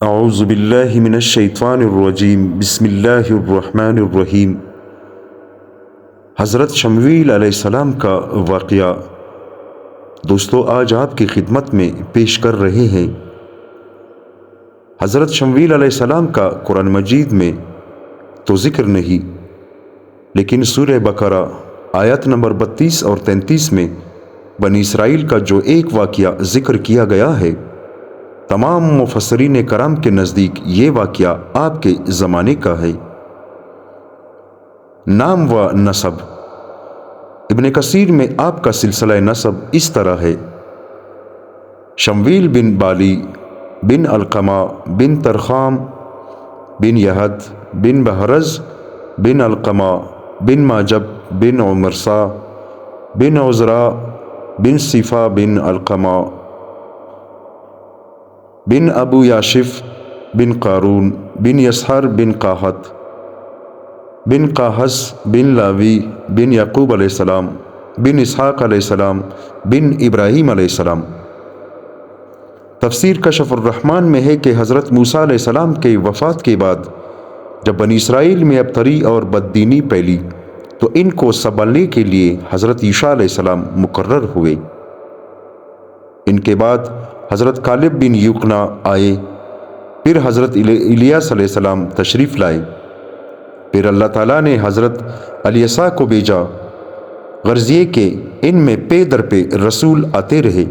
اعوذ باللہ من الشیطان الرجیم بسم اللہ الرحمن الرحیم۔ حضرت شمویل علیہ السلام کا واقعہ دوستو آج آپ کی خدمت میں پیش کر رہے ہیں۔ حضرت شمویل علیہ السلام کا قرآن مجید میں تو ذکر نہیں، لیکن سورہ بقرہ آیت نمبر 32 اور 33 میں بنی اسرائیل کا جو ایک واقعہ ذکر کیا گیا ہے، تمام مفسرین کرام کے نزدیک یہ واقعہ آپ کے زمانے کا ہے۔ نام و نسب ابن کثیر میں آپ کا سلسلہ نسب اس طرح ہے: شمویل بن بالی بن علقمہ بن ترخام بن یہد بن بہرز بن علقمہ بن ماجب بن عمرسا بن عزرا بن صفا بن علقمہ بن ابو یاشف بن قارون بن یسحر بن قاحت بن قاحس بن لاوی بن یعقوب علیہ السلام بن اسحاق علیہ السلام بن ابراہیم علیہ السلام۔ تفسیر کشف الرحمن میں ہے کہ حضرت موسیٰ علیہ السلام کے وفات کے بعد جب بنی اسرائیل میں ابتری اور بددینی پھیلی تو ان کو سنبھالنے کے لیے حضرت عیسیٰ علیہ السلام مقرر ہوئے۔ ان کے بعد حضرت کالب بن یقنا آئے، پھر حضرت الیاس علیہ السلام تشریف لائے، پھر اللہ تعالیٰ نے حضرت الیسا کو بھیجا، غرض یہ کہ ان میں پے در پہ رسول آتے رہے،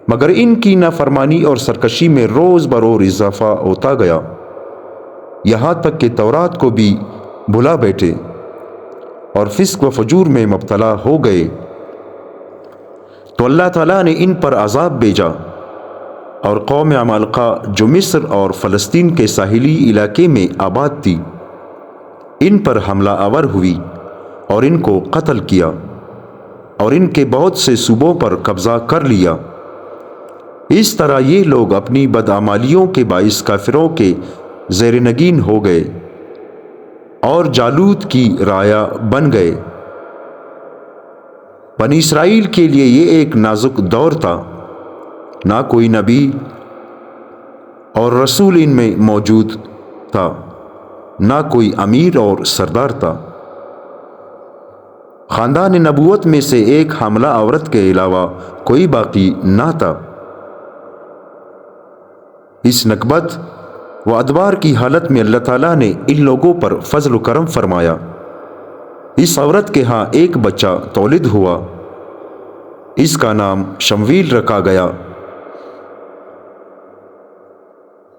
مگر ان کی نافرمانی اور سرکشی میں روز بروز اضافہ ہوتا گیا، یہاں تک کہ تورات کو بھی بھلا بیٹھے اور فسق و فجور میں مبتلا ہو گئے۔ تو اللہ تعالیٰ نے ان پر عذاب بھیجا، اور قوم عمالقہ جو مصر اور فلسطین کے ساحلی علاقے میں آباد تھی، ان پر حملہ آور ہوئی اور ان کو قتل کیا اور ان کے بہت سے صوبوں پر قبضہ کر لیا۔ اس طرح یہ لوگ اپنی بدعمالیوں کے باعث کافروں کے زیر نگین ہو گئے اور جالوت کی رعایا بن گئے۔ بنی اسرائیل کے لیے یہ ایک نازک دور تھا، نہ کوئی نبی اور رسول ان میں موجود تھا، نہ کوئی امیر اور سردار تھا۔ خاندان نبوت میں سے ایک حاملہ عورت کے علاوہ کوئی باقی نہ تھا۔ اس نکبت و ادوار کی حالت میں اللہ تعالیٰ نے ان لوگوں پر فضل و کرم فرمایا۔ اس عورت کے ہاں ایک بچہ تولد ہوا، اس کا نام شمویل رکھا گیا۔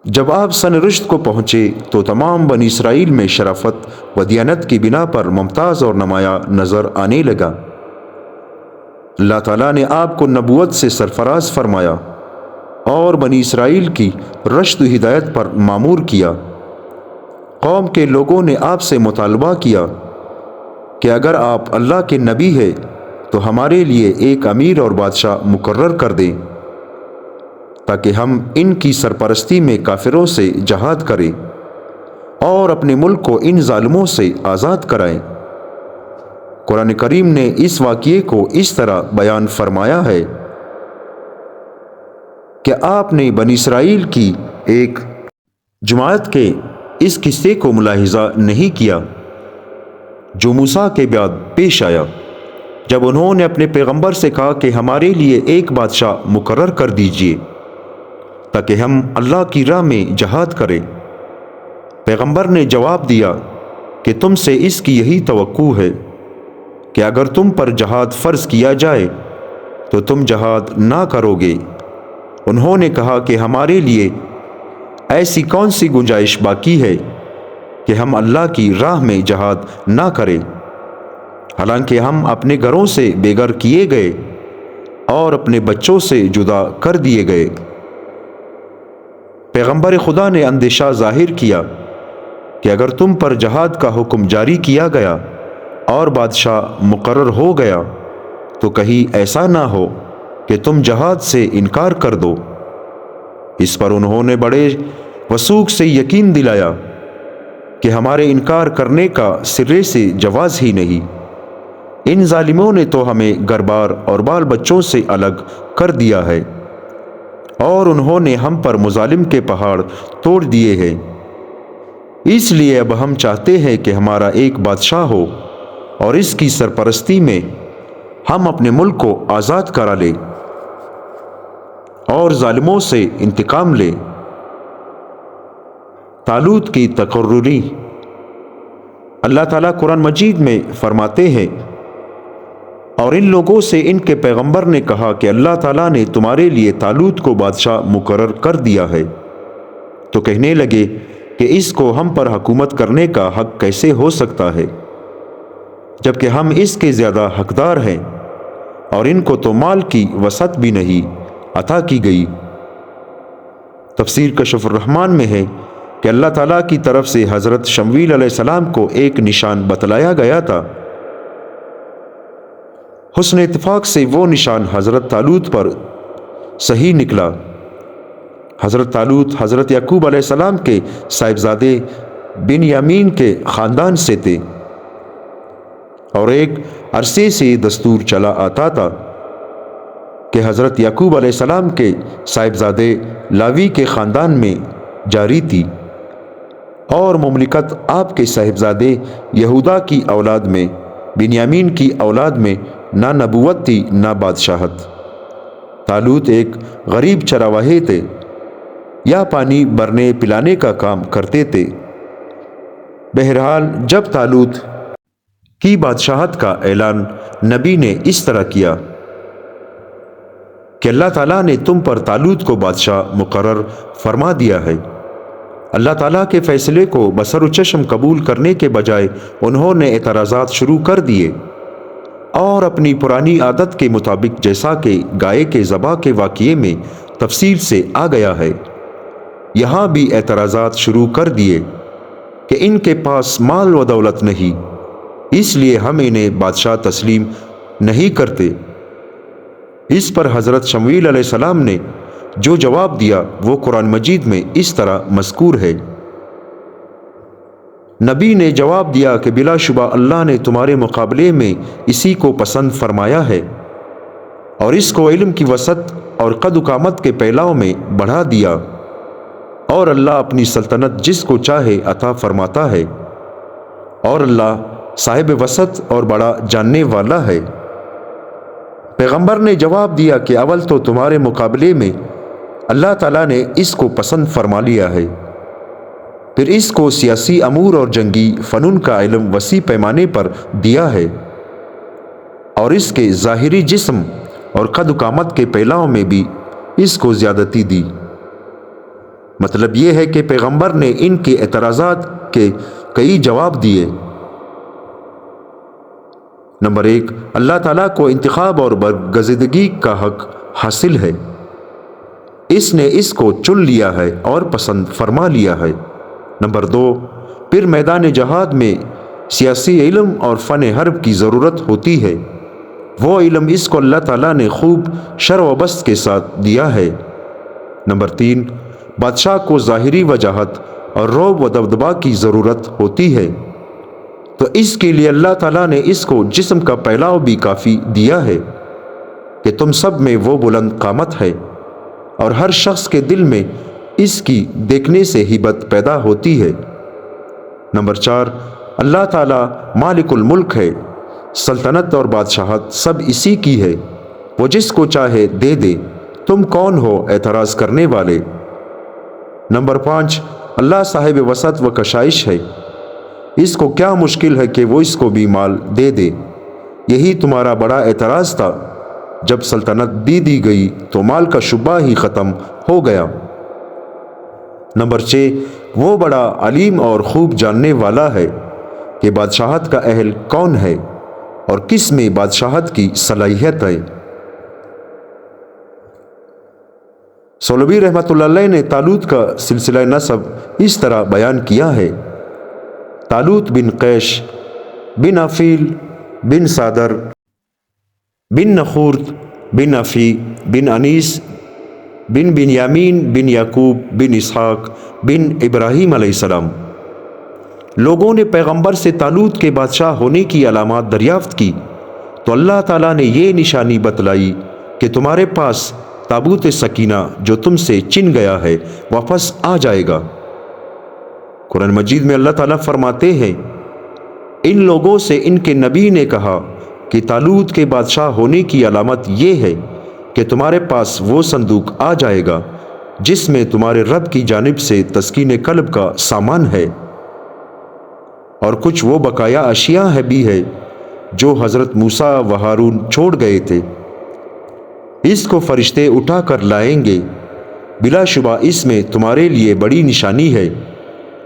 جب آپ سن رشد کو پہنچے تو تمام بنی اسرائیل میں شرافت و دیانت کی بنا پر ممتاز اور نمایاں نظر آنے لگا۔ اللہ تعالیٰ نے آپ کو نبوت سے سرفراز فرمایا اور بنی اسرائیل کی رشد و ہدایت پر مامور کیا۔ قوم کے لوگوں نے آپ سے مطالبہ کیا کہ اگر آپ اللہ کے نبی ہیں تو ہمارے لیے ایک امیر اور بادشاہ مقرر کر دیں تاکہ ہم ان کی سرپرستی میں کافروں سے جہاد کریں اور اپنے ملک کو ان ظالموں سے آزاد کرائیں۔ قرآن کریم نے اس واقعے کو اس طرح بیان فرمایا ہے کہ آپ نے بنی اسرائیل کی ایک جماعت کے اس قصے کو ملاحظہ نہیں کیا جو موسیٰ کے بعد پیش آیا، جب انہوں نے اپنے پیغمبر سے کہا کہ ہمارے لیے ایک بادشاہ مقرر کر دیجئے تاکہ ہم اللہ کی راہ میں جہاد کریں۔ پیغمبر نے جواب دیا کہ تم سے اس کی یہی توقع ہے کہ اگر تم پر جہاد فرض کیا جائے تو تم جہاد نہ کرو گے۔ انہوں نے کہا کہ ہمارے لیے ایسی کون سی گنجائش باقی ہے کہ ہم اللہ کی راہ میں جہاد نہ کریں، حالانکہ ہم اپنے گھروں سے بے گھر کیے گئے اور اپنے بچوں سے جدا کر دیے گئے۔ پیغمبر خدا نے اندیشہ ظاہر کیا کہ اگر تم پر جہاد کا حکم جاری کیا گیا اور بادشاہ مقرر ہو گیا تو کہیں ایسا نہ ہو کہ تم جہاد سے انکار کر دو۔ اس پر انہوں نے بڑے وثوق سے یقین دلایا کہ ہمارے انکار کرنے کا سرے سے جواز ہی نہیں۔ ان ظالموں نے تو ہمیں گھر بار اور بال بچوں سے الگ کر دیا ہے اور انہوں نے ہم پر مظالم کے پہاڑ توڑ دیے ہیں۔ اس لیے اب ہم چاہتے ہیں کہ ہمارا ایک بادشاہ ہو اور اس کی سرپرستی میں ہم اپنے ملک کو آزاد کرا لیں اور ظالموں سے انتقام لیں۔ طالوت کی تقرری۔ اللہ تعالیٰ قرآن مجید میں فرماتے ہیں، اور ان لوگوں سے ان کے پیغمبر نے کہا کہ اللہ تعالیٰ نے تمہارے لیے طالوت کو بادشاہ مقرر کر دیا ہے، تو کہنے لگے کہ اس کو ہم پر حکومت کرنے کا حق کیسے ہو سکتا ہے، جبکہ ہم اس کے زیادہ حقدار ہیں، اور ان کو تو مال کی وسعت بھی نہیں عطا کی گئی۔ تفسیر کشف الرحمن میں ہے کہ اللہ تعالیٰ کی طرف سے حضرت شمویل علیہ السلام کو ایک نشان بتلایا گیا تھا۔ حسن اتفاق سے وہ نشان حضرت طالوت پر صحیح نکلا۔ حضرت طالوت حضرت یعقوب علیہ السلام کے صاحبزادے بنیامین کے خاندان سے تھے، اور ایک عرصے سے دستور چلا آتا تھا کہ حضرت یعقوب علیہ السلام کے صاحبزادے لاوی کے خاندان میں جاری تھی، اور مملکت آپ کے صاحبزادے یہودا کی اولاد میں، بنیامین کی اولاد میں نہ نبوت تھی نہ بادشاہت۔ طالوت ایک غریب چرواہے تھے، یا پانی بھرنے پلانے کا کام کرتے تھے۔ بہرحال جب طالوت کی بادشاہت کا اعلان نبی نے اس طرح کیا کہ اللہ تعالیٰ نے تم پر طالوت کو بادشاہ مقرر فرما دیا ہے، اللہ تعالیٰ کے فیصلے کو بصر و چشم قبول کرنے کے بجائے انہوں نے اعتراضات شروع کر دیے، اور اپنی پرانی عادت کے مطابق جیسا کہ گائے کے ذبح کے واقعے میں تفصیل سے آ گیا ہے، یہاں بھی اعتراضات شروع کر دیے کہ ان کے پاس مال و دولت نہیں، اس لیے ہم انہیں بادشاہ تسلیم نہیں کرتے۔ اس پر حضرت شمویل علیہ السلام نے جو جواب دیا وہ قرآن مجید میں اس طرح مذکور ہے۔ نبی نے جواب دیا کہ بلا شبہ اللہ نے تمہارے مقابلے میں اسی کو پسند فرمایا ہے، اور اس کو علم کی وسعت اور قد و قامت کے پھیلاؤ میں بڑھا دیا، اور اللہ اپنی سلطنت جس کو چاہے عطا فرماتا ہے، اور اللہ صاحب وسعت اور بڑا جاننے والا ہے۔ پیغمبر نے جواب دیا کہ اول تو تمہارے مقابلے میں اللہ تعالیٰ نے اس کو پسند فرما لیا ہے، پھر اس کو سیاسی امور اور جنگی فنون کا علم وسیع پیمانے پر دیا ہے، اور اس کے ظاہری جسم اور قد و قامت کے پھیلاؤ میں بھی اس کو زیادتی دی۔ مطلب یہ ہے کہ پیغمبر نے ان کے اعتراضات کے کئی جواب دیے۔ نمبر 1، اللہ تعالیٰ کو انتخاب اور برگزیدگی کا حق حاصل ہے، اس نے اس کو چن لیا ہے اور پسند فرما لیا ہے۔ نمبر 2، پھر میدان جہاد میں سیاسی علم اور فن حرب کی ضرورت ہوتی ہے، وہ علم اس کو اللہ تعالیٰ نے خوب شرح و بسط کے ساتھ دیا ہے۔ نمبر 3، بادشاہ کو ظاہری وجاہت اور رعب و دبدبا کی ضرورت ہوتی ہے، تو اس کے لیے اللہ تعالیٰ نے اس کو جسم کا پھیلاؤ بھی کافی دیا ہے کہ تم سب میں وہ بلند قامت ہے، اور ہر شخص کے دل میں اس کی دیکھنے سے ہیبت پیدا ہوتی ہے۔ نمبر 4، اللہ تعالیٰ مالک الملک ہے، سلطنت اور بادشاہت سب اسی کی ہے، وہ جس کو چاہے دے دے، تم کون ہو اعتراض کرنے والے۔ نمبر 5، اللہ صاحب وسعت و کشائش ہے، اس کو کیا مشکل ہے کہ وہ اس کو بھی مال دے دے، یہی تمہارا بڑا اعتراض تھا، جب سلطنت دی گئی تو مال کا شبہ ہی ختم ہو گیا۔ نمبر 6، وہ بڑا علیم اور خوب جاننے والا ہے کہ بادشاہت کا اہل کون ہے اور کس میں بادشاہت کی صلاحیت ہے۔ سولوی رحمۃ اللہ علیہ نے طالوت کا سلسلہ نسب اس طرح بیان کیا ہے: طالوت بن قیش بن عفیل بن صادر بن نخورت بن عفی بن انیس بن بنیامین بن یعقوب بن اسحاق بن ابراہیم علیہ السلام۔ لوگوں نے پیغمبر سے طالوت کے بادشاہ ہونے کی علامات دریافت کی تو اللہ تعالیٰ نے یہ نشانی بتلائی کہ تمہارے پاس تابوت سکینہ جو تم سے چن گیا ہے واپس آ جائے گا۔ قرآن مجید میں اللہ تعالیٰ فرماتے ہیں، ان لوگوں سے ان کے نبی نے کہا کہ طالوت کے بادشاہ ہونے کی علامت یہ ہے کہ تمہارے پاس وہ صندوق آ جائے گا جس میں تمہارے رب کی جانب سے تسکین قلب کا سامان ہے، اور کچھ وہ بقایا اشیاء بھی ہے جو حضرت موسیٰ و ہارون چھوڑ گئے تھے، اس کو فرشتے اٹھا کر لائیں گے، بلا شبہ اس میں تمہارے لیے بڑی نشانی ہے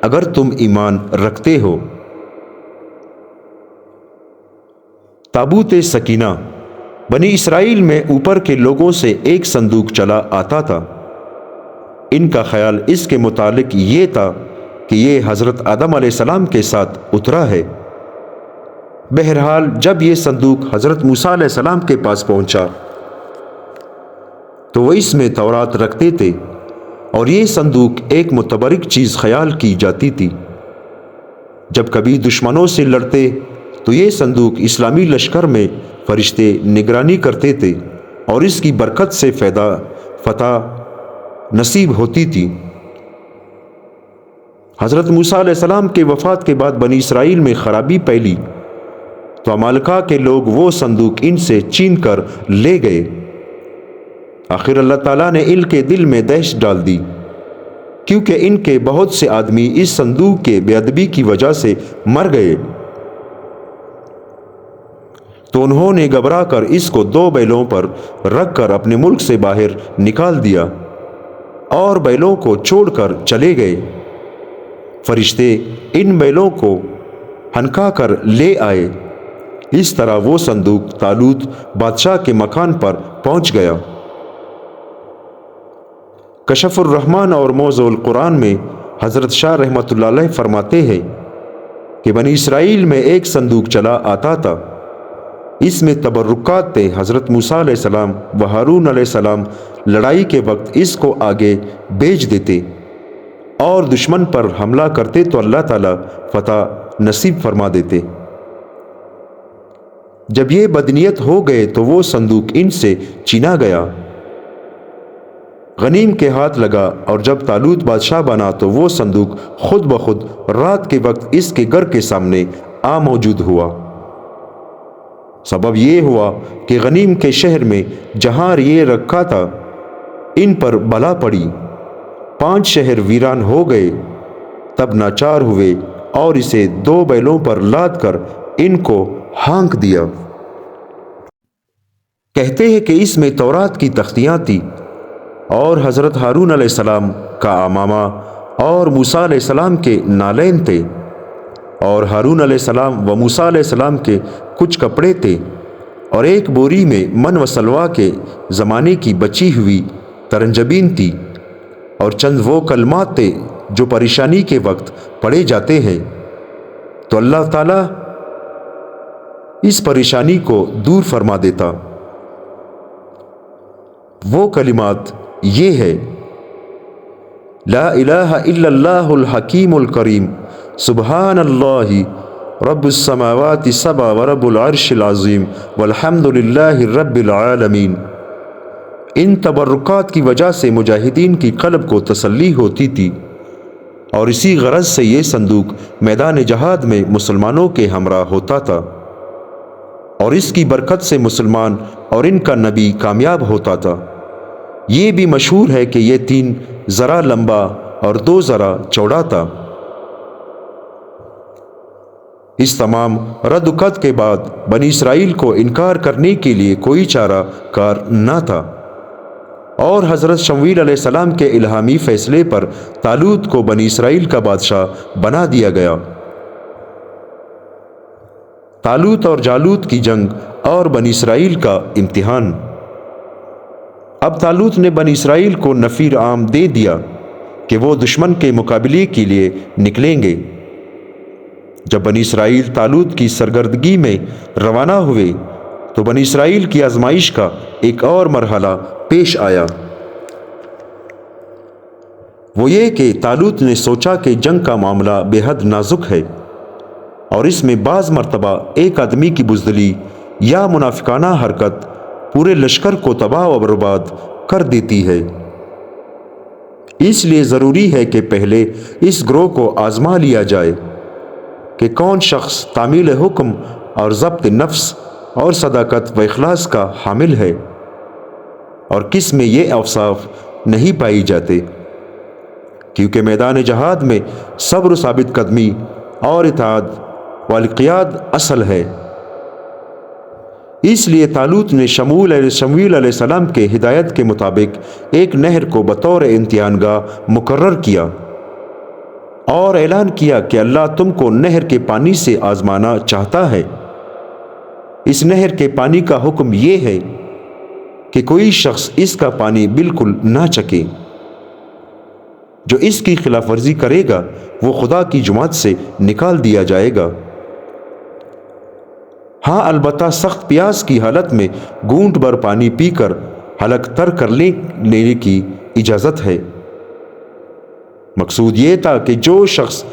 اگر تم ایمان رکھتے ہو۔ تابوت سکینہ بنی اسرائیل میں اوپر کے لوگوں سے ایک صندوق چلا آتا تھا۔ ان کا خیال اس کے متعلق یہ تھا کہ یہ حضرت آدم علیہ السلام کے ساتھ اترا ہے۔ بہرحال جب یہ صندوق حضرت موسیٰ علیہ السلام کے پاس پہنچا تو وہ اس میں تورات رکھتے تھے، اور یہ صندوق ایک متبرک چیز خیال کی جاتی تھی۔ جب کبھی دشمنوں سے لڑتے تو یہ صندوق اسلامی لشکر میں فرشتے نگرانی کرتے تھے، اور اس کی برکت سے فتح نصیب ہوتی تھی۔ حضرت موسیٰ علیہ السلام کے وفات کے بعد بنی اسرائیل میں خرابی پھیلی تو عمالقہ کے لوگ وہ صندوق ان سے چھین کر لے گئے۔ آخر اللہ تعالیٰ نے ان کے دل میں دہشت ڈال دی، کیونکہ ان کے بہت سے آدمی اس صندوق کے بے ادبی کی وجہ سے مر گئے، تو انہوں نے گھبرا کر اس کو 2 بیلوں پر رکھ کر اپنے ملک سے باہر نکال دیا اور بیلوں کو چھوڑ کر چلے گئے۔ فرشتے ان بیلوں کو ہنکا کر لے آئے۔ اس طرح وہ صندوق طالوت بادشاہ کے مکان پر پہنچ گیا۔ کشف الرحمن اور موضوع القرآن میں حضرت شاہ رحمۃ اللہ علیہ فرماتے ہیں کہ بنی اسرائیل میں ایک صندوق چلا آتا تھا، اس میں تبرکات تھے۔ حضرت موسیٰ علیہ السلام و ہارون علیہ السلام لڑائی کے وقت اس کو آگے بھیج دیتے اور دشمن پر حملہ کرتے تو اللہ تعالیٰ فتح نصیب فرما دیتے۔ جب یہ بدنیت ہو گئے تو وہ صندوق ان سے چھینا گیا، غنیم کے ہاتھ لگا، اور جب طالوت بادشاہ بنا تو وہ صندوق خود بخود رات کے وقت اس کے گھر کے سامنے آ موجود ہوا۔ سبب یہ ہوا کہ غنیم کے شہر میں جہاں یہ رکھا تھا ان پر بلا پڑی، 5 شہر ویران ہو گئے۔ تب ناچار ہوئے اور اسے 2 بیلوں پر لاد کر ان کو ہانک دیا۔ کہتے ہیں کہ اس میں تورات کی تختیاں تھیں، اور حضرت ہارون علیہ السلام کا عمامہ اور موسیٰ علیہ السلام کے نالین تھے، اور ہارون علیہ السلام و موسیٰ علیہ السلام کے کچھ کپڑے تھے، اور ایک بوری میں من و سلوا کے زمانے کی بچی ہوئی ترنجبین تھی، اور چند وہ کلمات تھے جو پریشانی کے وقت پڑھے جاتے ہیں، تو اللہ تعالیٰ اس پریشانی کو دور فرما دیتا۔ وہ کلمات یہ ہے: لا الہ الا اللہ الحکیم الکریم، سبحان اللہ رب السماوات السبع ورب العرش العظیم والحمد للہ رب العالمین۔ ان تبرکات کی وجہ سے مجاہدین کی قلب کو تسلی ہوتی تھی، اور اسی غرض سے یہ صندوق میدان جہاد میں مسلمانوں کے ہمراہ ہوتا تھا، اور اس کی برکت سے مسلمان اور ان کا نبی کامیاب ہوتا تھا۔ یہ بھی مشہور ہے کہ یہ 3 ذرا لمبا اور 2 ذرا چوڑا تھا۔ اس تمام رد و قد کے بعد بنی اسرائیل کو انکار کرنے کے لیے کوئی چارہ کار نہ تھا، اور حضرت شمویل علیہ السلام کے الہامی فیصلے پر طالوت کو بنی اسرائیل کا بادشاہ بنا دیا گیا۔ طالوت اور جالوت کی جنگ اور بنی اسرائیل کا امتحان۔ اب طالوت نے بنی اسرائیل کو نفیر عام دے دیا کہ وہ دشمن کے مقابلے کے لیے نکلیں گے۔ جب بنی اسرائیل طالوت کی سرگردگی میں روانہ ہوئے تو بنی اسرائیل کی آزمائش کا ایک اور مرحلہ پیش آیا۔ وہ یہ کہ طالوت نے سوچا کہ جنگ کا معاملہ بے حد نازک ہے، اور اس میں بعض مرتبہ ایک آدمی کی بزدلی یا منافقانہ حرکت پورے لشکر کو تباہ و برباد کر دیتی ہے۔ اس لیے ضروری ہے کہ پہلے اس گروہ کو آزما لیا جائے کہ کون شخص تعمیل حکم اور ضبط نفس اور صداقت و اخلاص کا حامل ہے اور کس میں یہ اوصاف نہیں پائی جاتے، کیونکہ میدان جہاد میں صبر و ثابت قدمی اور اطاعت والانقیاد اصل ہے۔ اس لیے طالوت نے شمویل علیہ السلام کے ہدایت کے مطابق ایک نہر کو بطور امتحان گاہ مقرر کیا اور اعلان کیا کہ اللہ تم کو نہر کے پانی سے آزمانا چاہتا ہے۔ اس نہر کے پانی کا حکم یہ ہے کہ کوئی شخص اس کا پانی بالکل نہ چکے۔ جو اس کی خلاف ورزی کرے گا وہ خدا کی جماعت سے نکال دیا جائے گا۔ ہاں البتہ سخت پیاس کی حالت میں گھونٹ بھر پانی پی کر حلق تر کر لینے کی اجازت ہے۔ مقصود یہ تھا کہ جو شخص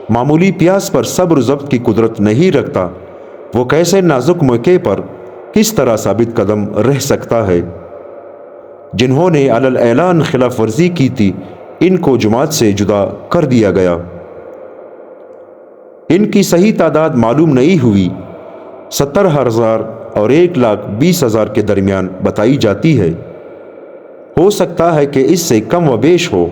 معمولی پیاس پر صبر و ضبط کی قدرت نہیں رکھتا وہ کیسے نازک موقع پر کس طرح ثابت قدم رہ سکتا ہے۔ جنہوں نے علی الاعلان خلاف ورزی کی تھی ان کو جماعت سے جدا کر دیا گیا۔ ان کی صحیح تعداد معلوم نہیں ہوئی، 70,000 اور 1,20,000 کے درمیان بتائی جاتی ہے۔ ہو سکتا ہے کہ اس سے کم و بیش ہو۔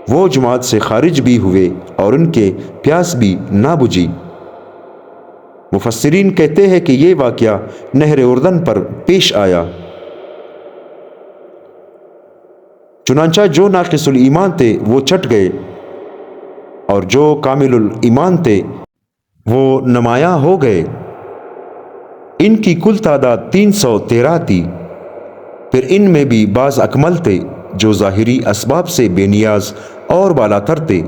وہ جماعت سے خارج بھی ہوئے اور ان کے پیاس بھی نہ بجھی۔ مفسرین کہتے ہیں کہ یہ واقعہ نہر اردن پر پیش آیا۔ چنانچہ جو ناقص الایمان تھے وہ چٹ گئے اور جو کامل الایمان تھے وہ نمایاں ہو گئے۔ ان کی کل تعداد 313 تھی۔ پھر ان میں بھی بعض اکمل تھے جو ظاہری اسباب سے بے نیاز اور بالاتر تھے۔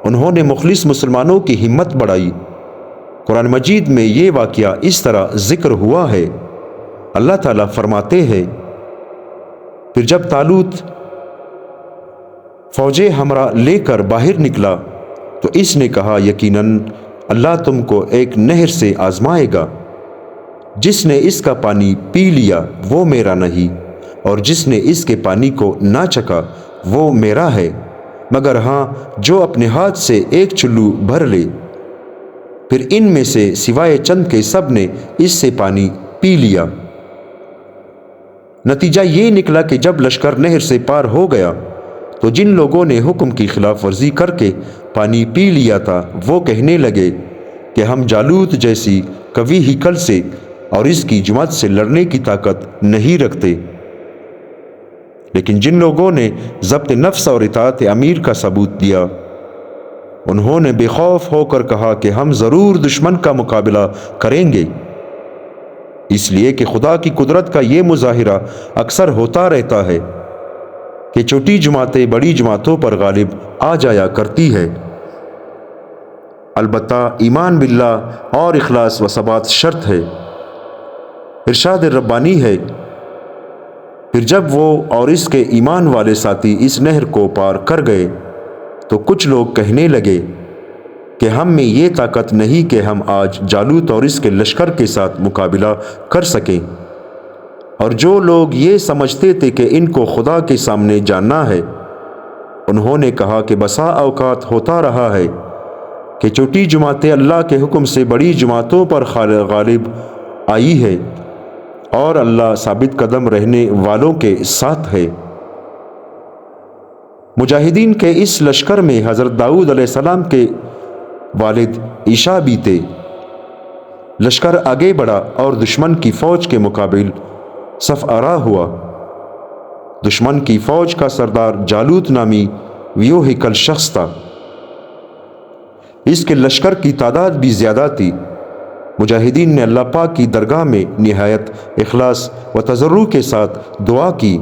انہوں نے مخلص مسلمانوں کی ہمت بڑھائی۔ قرآن مجید میں یہ واقعہ اس طرح ذکر ہوا ہے۔ اللہ تعالیٰ فرماتے ہیں، پھر جب طالوت فوجیں ہمراہ لے کر باہر نکلا تو اس نے کہا یقیناً اللہ تم کو ایک نہر سے آزمائے گا، جس نے اس کا پانی پی لیا وہ میرا نہیں اور جس نے اس کے پانی کو نہ چکھا وہ میرا ہے، مگر ہاں جو اپنے ہاتھ سے ایک چلو بھر لے۔ پھر ان میں سے سوائے چند کے سب نے اس سے پانی پی لیا۔ نتیجہ یہ نکلا کہ جب لشکر نہر سے پار ہو گیا تو جن لوگوں نے حکم کی خلاف ورزی کر کے پانی پی لیا تھا وہ کہنے لگے کہ ہم جالوت جیسی قوی ہیکل سے اور اس کی جماعت سے لڑنے کی طاقت نہیں رکھتے۔ لیکن جن لوگوں نے ضبط نفس اور اطاعت امیر کا ثبوت دیا انہوں نے بے خوف ہو کر کہا کہ ہم ضرور دشمن کا مقابلہ کریں گے۔ اس لیے کہ خدا کی قدرت کا یہ مظاہرہ اکثر ہوتا رہتا ہے کہ چھوٹی جماعتیں بڑی جماعتوں پر غالب آ جایا کرتی ہے۔ البتہ ایمان باللہ اور اخلاص و ثبات شرط ہے۔ ارشاد ربانی ہے، پھر جب وہ اور اس کے ایمان والے ساتھی اس نہر کو پار کر گئے تو کچھ لوگ کہنے لگے کہ ہم میں یہ طاقت نہیں کہ ہم آج جالوت اور اس کے لشکر کے ساتھ مقابلہ کر سکیں۔ اور جو لوگ یہ سمجھتے تھے کہ ان کو خدا کے سامنے جاننا ہے انہوں نے کہا کہ بسا اوقات ہوتا رہا ہے کہ چھوٹی جماعتیں اللہ کے حکم سے بڑی جماعتوں پر غالب آئی ہے اور اللہ ثابت قدم رہنے والوں کے ساتھ ہے۔ مجاہدین کے اس لشکر میں حضرت داؤد علیہ السلام کے والد عیشا بھی تھے۔ لشکر آگے بڑھا اور دشمن کی فوج کے مقابل صف آرا ہوا۔ دشمن کی فوج کا سردار جالوت نامی ویو ہیکل شخص تھا۔ اس کے لشکر کی تعداد بھی زیادہ تھی۔ مجاہدین نے اللہ پاک کی درگاہ میں نہایت اخلاص و تضرع کے ساتھ دعا کی،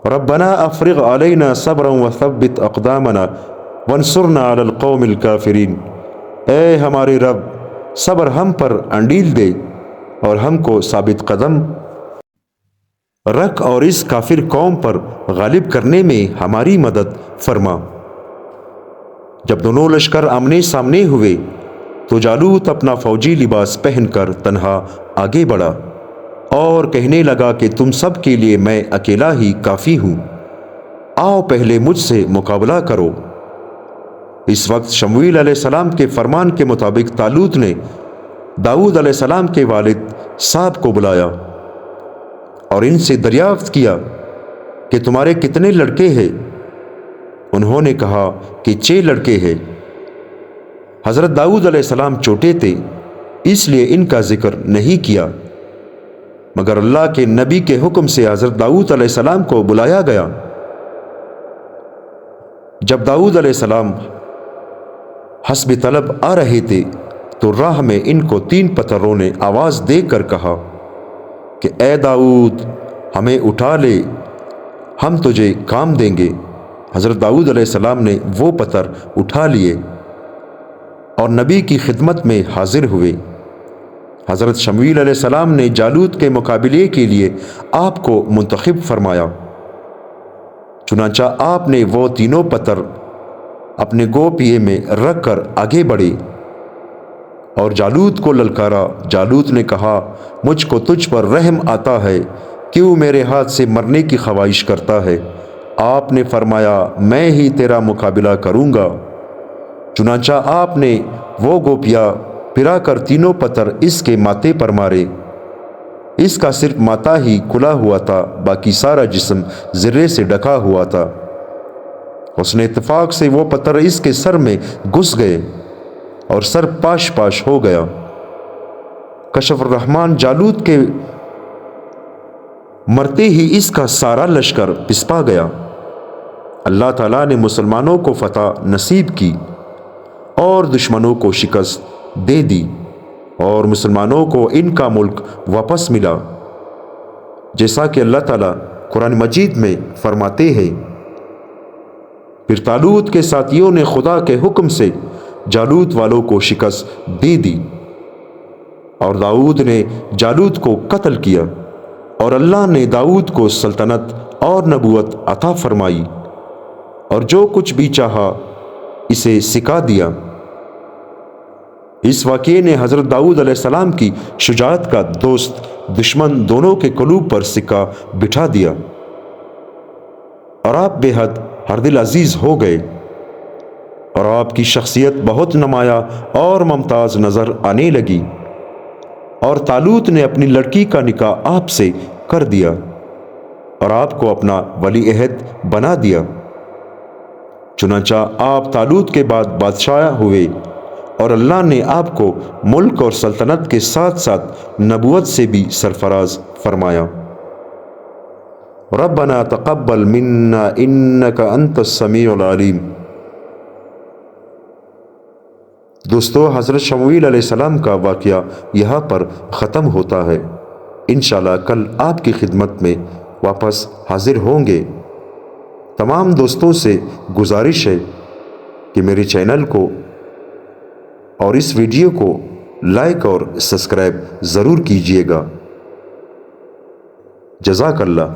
ربنا افرغ علینا صبرا وثبت اقدامنا وانصرنا علی القوم الکافرین، اے ہمارے رب صبر ہم پر انڈیل دے اور ہم کو ثابت قدم رکھ اور اس کافر قوم پر غالب کرنے میں ہماری مدد فرما۔ جب دونوں لشکر آمنے سامنے ہوئے تو جالوت اپنا فوجی لباس پہن کر تنہا آگے بڑھا اور کہنے لگا کہ تم سب کے لیے میں اکیلا ہی کافی ہوں، آؤ پہلے مجھ سے مقابلہ کرو۔ اس وقت شمویل علیہ السلام کے فرمان کے مطابق طالوت نے داؤد علیہ السلام کے والد صاحب کو بلایا اور ان سے دریافت کیا کہ تمہارے کتنے لڑکے ہیں؟ انہوں نے کہا کہ 6 لڑکے ہیں۔ حضرت داؤد علیہ السلام چھوٹے تھے، اس لیے ان کا ذکر نہیں کیا، مگر اللہ کے نبی کے حکم سے حضرت داؤد علیہ السلام کو بلایا گیا۔ جب داؤد علیہ السلام حسب طلب آ رہے تھے تو راہ میں ان کو 3 پتھروں نے آواز دے کر کہا کہ اے داؤد، ہمیں اٹھا لے، ہم تجھے کام دیں گے۔ حضرت داؤد علیہ السلام نے وہ پتھر اٹھا لیے اور نبی کی خدمت میں حاضر ہوئے۔ حضرت شمویل علیہ السلام نے جالوت کے مقابلے کے لیے آپ کو منتخب فرمایا، چنانچہ آپ نے وہ تینوں پتھر اپنے گوپیے میں رکھ کر آگے بڑھے اور جالوت کو للکارا۔ جالوت نے کہا، مجھ کو تجھ پر رحم آتا ہے، کیوں میرے ہاتھ سے مرنے کی خواہش کرتا ہے؟ آپ نے فرمایا، میں ہی تیرا مقابلہ کروں گا۔ چنانچہ آپ نے وہ گوپیا پھرا کر تینوں پتھر اس کے ماتھے پر مارے۔ اس کا صرف ماتھا ہی کھلا ہوا تھا، باقی سارا جسم زرے سے ڈھکا ہوا تھا۔ اس نے اتفاق سے وہ پتھر اس کے سر میں گھس گئے اور سر پاش پاش ہو گیا۔ کشف الرحمن جالوت کے مرتے ہی اس کا سارا لشکر پسپا گیا۔ اللہ تعالیٰ نے مسلمانوں کو فتح نصیب کی اور دشمنوں کو شکست دے دی، اور مسلمانوں کو ان کا ملک واپس ملا، جیسا کہ اللہ تعالیٰ قرآن مجید میں فرماتے ہیں۔ پھر طالوت کے ساتھیوں نے خدا کے حکم سے جالوت والوں کو شکست دے دی، اور داؤد نے جالوت کو قتل کیا، اور اللہ نے داؤد کو سلطنت اور نبوت عطا فرمائی، اور جو کچھ بھی چاہا اسے سکھا دیا۔ اس واقعے نے حضرت داؤد علیہ السلام کی شجاعت کا دوست دشمن دونوں کے قلوب پر سکہ بٹھا دیا، اور آپ بے حد ہر دل عزیز ہو گئے، اور آپ کی شخصیت بہت نمایاں اور ممتاز نظر آنے لگی، اور طالوت نے اپنی لڑکی کا نکاح آپ سے کر دیا اور آپ کو اپنا ولی عہد بنا دیا۔ چنانچہ آپ طالوت کے بعد بادشاہ ہوئے، اور اللہ نے آپ کو ملک اور سلطنت کے ساتھ ساتھ نبوت سے بھی سرفراز فرمایا۔ ربنا تقبل منا انک انت السمیع العلیم۔ دوستو، حضرت شمویل علیہ السلام کا واقعہ یہاں پر ختم ہوتا ہے۔ انشاءاللہ کل آپ کی خدمت میں واپس حاضر ہوں گے۔ تمام دوستوں سے گزارش ہے کہ میرے چینل کو اور اس ویڈیو کو لائک اور سبسکرائب ضرور کیجیے گا۔ جزاک اللہ۔